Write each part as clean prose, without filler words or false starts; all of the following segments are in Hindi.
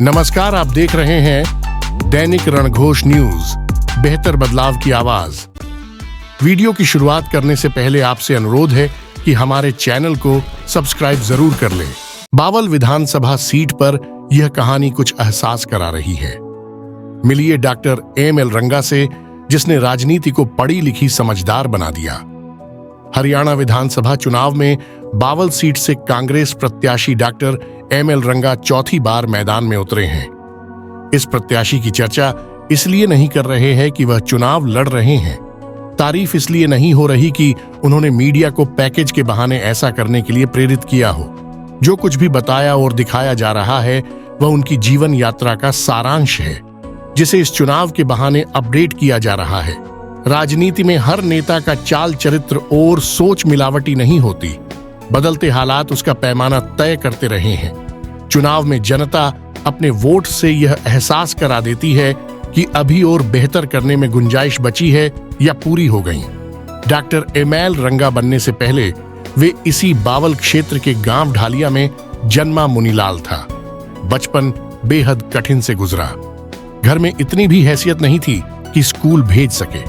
नमस्कार, आप देख रहे हैं दैनिक रणघोष न्यूज, बेहतर बदलाव की आवाज। वीडियो की शुरुआत करने से पहले आपसे अनुरोध है कि हमारे चैनल को सब्सक्राइब जरूर कर लें। बावल विधानसभा सीट पर यह कहानी कुछ एहसास करा रही है। मिलिए डॉक्टर एम.एल. रंगा से, जिसने राजनीति को पढ़ी लिखी समझदार बना दिया। हरियाणा विधानसभा चुनाव में बावल सीट से कांग्रेस प्रत्याशी डॉक्टर एम.एल. रंगा चौथी बार मैदान में उतरे हैं। इस प्रत्याशी की चर्चा इसलिए नहीं कर रहे हैं कि वह चुनाव लड़ रहे हैं। तारीफ इसलिए नहीं हो रही कि उन्होंने मीडिया को पैकेज के बहाने ऐसा करने के लिए प्रेरित किया हो। जो कुछ भी बताया और दिखाया जा रहा है वह उनकी जीवन यात्रा का सारांश है, जिसे इस चुनाव के बहाने अपडेट किया जा रहा है। राजनीति में हर नेता का चाल चरित्र और सोच मिलावटी नहीं होती। बदलते हालात उसका पैमाना तय करते रहे हैं। चुनाव में जनता अपने वोट से यह एहसास करा देती है कि अभी और बेहतर करने में गुंजाइश बची है या पूरी हो गई। Doctor M L. रंगा बनने से पहले वे इसी बावल क्षेत्र के गांव ढालिया में जन्मा मुनीलाल था। बचपन बेहद कठिन से गुजरा। घर में इतनी भी हैसियत नहीं थी कि स्कूल भेज सके।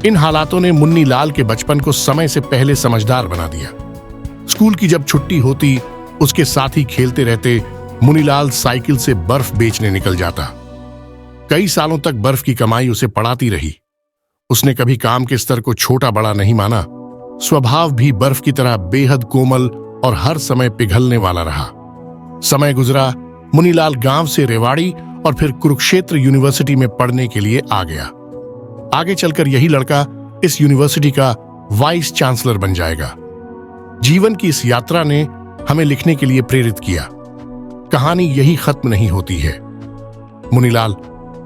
इन हालातों ने मुन्नीलाल के बचपन को समय से पहले समझदार बना दिया। स्कूल की जब छुट्टी होती, उसके साथ ही खेलते रहते मुनीलाल साइकिल से बर्फ बेचने निकल जाता। कई सालों तक बर्फ की कमाई उसे पड़ाती रही। उसने कभी काम के स्तर को छोटा बड़ा नहीं माना। स्वभाव भी बर्फ की तरह बेहद कोमल और हर समय पिघलने वाला रहा। समय गुजरा, मुनीलाल गांव से रेवाड़ी और फिर कुरुक्षेत्र यूनिवर्सिटी में पढ़ने के लिए आ गया। आगे चलकर यही लड़का इस यूनिवर्सिटी का वाइस चांसलर बन जाएगा। जीवन की इस यात्रा ने हमें लिखने के लिए प्रेरित किया। कहानी यही खत्म नहीं होती है। मुनीलाल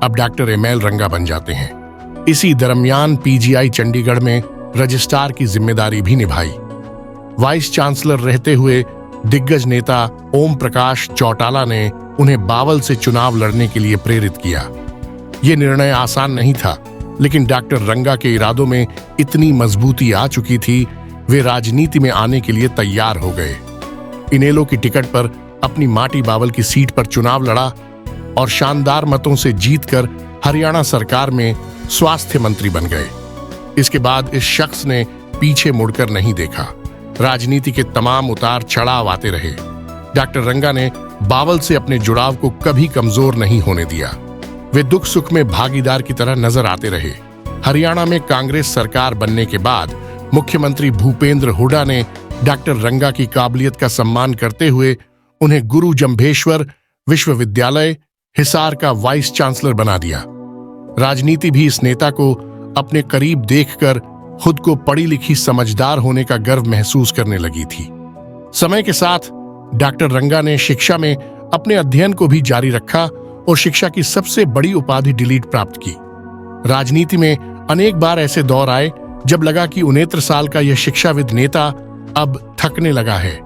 अब डॉक्टर एम.एल. रंगा बन जाते हैं। इसी दरमियान पीजीआई चंडीगढ़ में रजिस्ट्रार की जिम्मेदारी भी निभाई। वाइस चांसलर रहते हुए दिग्गज नेता ओम प्रकाश चौटाला ने उन्हें बावल से चुनाव लड़ने के लिए प्रेरित किया। यह निर्णय आसान नहीं था, लेकिन डॉक्टर रंगा के इरादों में इतनी मजबूती आ चुकी थी, वे राजनीति में आने के लिए तैयार हो गए। इनेलो की टिकट पर अपनी माटी बावल की सीट पर चुनाव लड़ा और शानदार मतों से जीतकर हरियाणा सरकार में स्वास्थ्य मंत्री बन गए। इसके बाद इस शख्स ने पीछे मुड़कर नहीं देखा। राजनीति के तमाम उतार चढ़ाव आते रहे। डॉक्टर रंगा ने बावल से अपने जुड़ाव को कभी कमजोर नहीं होने दिया। वे दुख सुख में भागीदार की तरह नजर आते रहे। हरियाणा में कांग्रेस सरकार बनने के बाद मुख्यमंत्री भूपेंद्र हुड्डा ने डॉक्टर रंगा की काबिलियत का सम्मान करते हुए उन्हें गुरु जम्भेश्वर विश्वविद्यालय हिसार का वाइस चांसलर बना दिया। राजनीति भी इस नेता को अपने करीब देखकर खुद को पढ़ी लिखी समझदार होने का गर्व महसूस करने लगी थी। समय के साथ डॉक्टर रंगा ने शिक्षा में अपने अध्ययन को भी जारी रखा और शिक्षा की सबसे बड़ी उपाधि डिलीट प्राप्त की। राजनीति में अनेक बार ऐसे दौर आए जब लगा कि 69 साल का यह शिक्षाविद नेता अब थकने लगा है।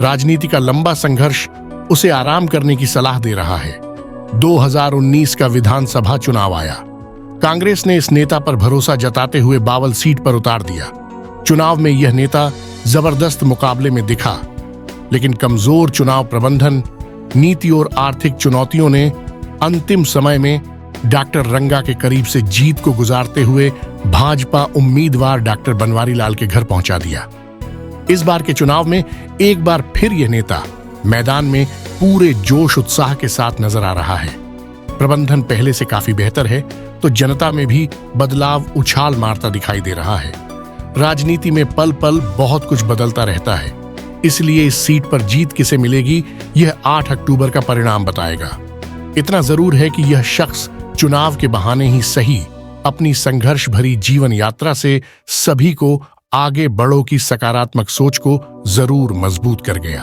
राजनीति का लंबा संघर्ष उसे आराम करने की सलाह दे रहा है। 2019 का विधानसभा चुनाव आया। कांग्रेस ने इस नेता पर भरोसा जताते हुए बावल सीट पर उतार दिया। चुनाव में यह नेता जबरदस्त मुकाबले में दिखा, लेकिन कमजोर चुनाव प्रबंधन, नीति और आर्थिक चुनौतियों ने अंतिम समय में डॉक्टर रंगा के करीब से जीत को गुजारते हुए भाजपा उम्मीदवार डॉक्टर बनवारी लाल के घर पहुंचा दिया। इस बार के चुनाव में एक बार फिर यह नेता मैदान में पूरे जोश उत्साह के साथ नजर आ रहा है। प्रबंधन पहले से काफी बेहतर है, तो जनता में भी बदलाव उछाल मारता दिखाई दे रहा है। राजनीति में पल पल बहुत कुछ बदलता रहता है, इसलिए इस सीट पर जीत किसे मिलेगी यह 8 अक्टूबर का परिणाम बताएगा। इतना जरूर है कि यह शख्स चुनाव के बहाने ही सही, अपनी संघर्ष भरी जीवन यात्रा से सभी को आगे बढ़ो की सकारात्मक सोच को जरूर मजबूत कर गया।